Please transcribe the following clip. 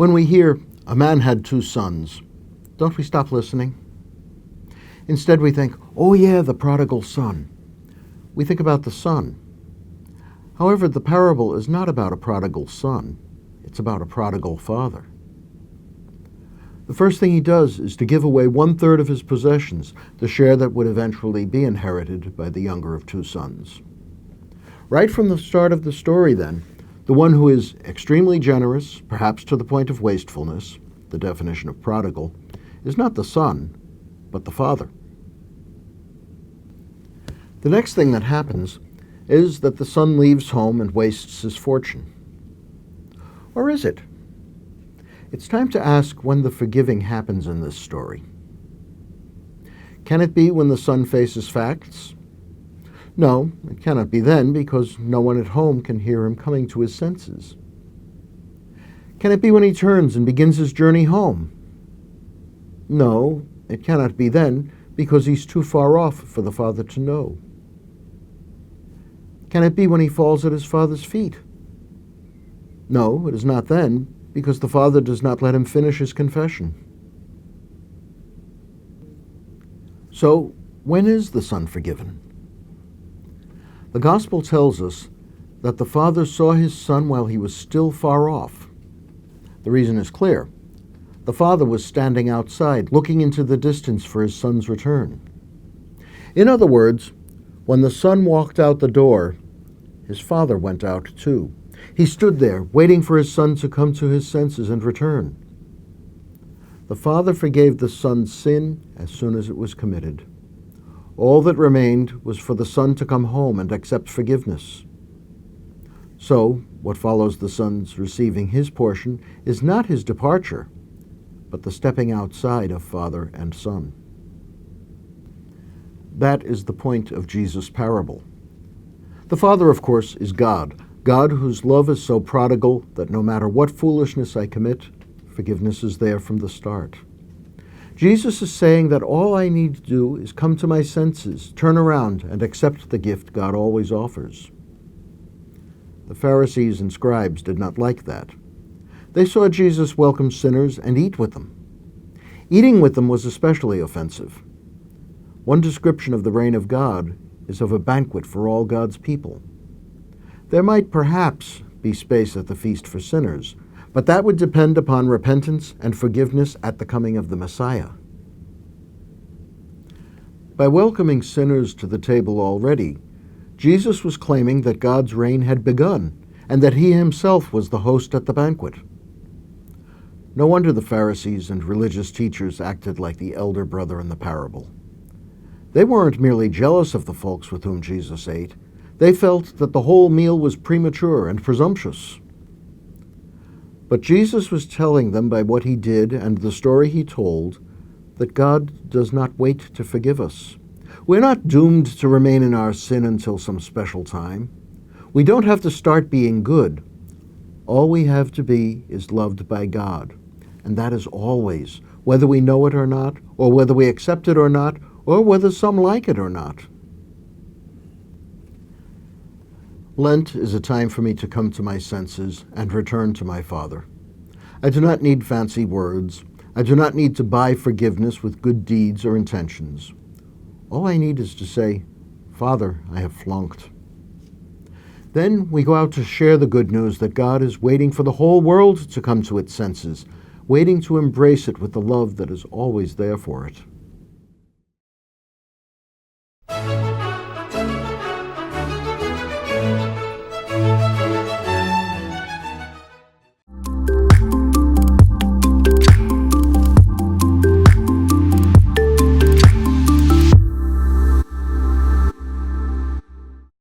When we hear, "A man had 2 sons," don't we stop listening? Instead we think, "Oh yeah, the prodigal son." We think about the son. However, the parable is not about a prodigal son. It's about a prodigal father. The first thing he does is to give away 1/3 of his possessions, the share that would eventually be inherited by the younger of 2 sons. Right from the start of the story, then, the one who is extremely generous, perhaps to the point of wastefulness, the definition of prodigal, is not the son, but the father. The next thing that happens is that the son leaves home and wastes his fortune. Or is it? It's time to ask when the forgiving happens in this story. Can it be when the son faces facts? No, it cannot be then, because no one at home can hear him coming to his senses. Can it be when he turns and begins his journey home? No, it cannot be then, because he's too far off for the father to know. Can it be when he falls at his father's feet? No, it is not then, because the father does not let him finish his confession. So, when is the son forgiven? The gospel tells us that the father saw his son while he was still far off. The reason is clear. The father was standing outside, looking into the distance for his son's return. In other words, when the son walked out the door, his father went out too. He stood there, waiting for his son to come to his senses and return. The father forgave the son's sin as soon as it was committed. All that remained was for the son to come home and accept forgiveness. So, what follows the son's receiving his portion is not his departure, but the stepping outside of father and son. That is the point of Jesus' parable. The Father, of course, is God, God whose love is so prodigal that no matter what foolishness I commit, forgiveness is there from the start. Jesus is saying that all I need to do is come to my senses, turn around, and accept the gift God always offers. The Pharisees and scribes did not like that. They saw Jesus welcome sinners and eat with them. Eating with them was especially offensive. One description of the reign of God is of a banquet for all God's people. There might perhaps be space at the feast for sinners, but that would depend upon repentance and forgiveness at the coming of the Messiah. By welcoming sinners to the table already, Jesus was claiming that God's reign had begun and that he himself was the host at the banquet. No wonder the Pharisees and religious teachers acted like the elder brother in the parable. They weren't merely jealous of the folks with whom Jesus ate. They felt that the whole meal was premature and presumptuous. But Jesus was telling them by what he did and the story he told that God does not wait to forgive us. We're not doomed to remain in our sin until some special time. We don't have to start being good. All we have to be is loved by God. And that is always, whether we know it or not, or whether we accept it or not, or whether some like it or not. Lent is a time for me to come to my senses and return to my Father. I do not need fancy words. I do not need to buy forgiveness with good deeds or intentions. All I need is to say, "Father, I have flunked." Then we go out to share the good news that God is waiting for the whole world to come to its senses, waiting to embrace it with the love that is always there for it.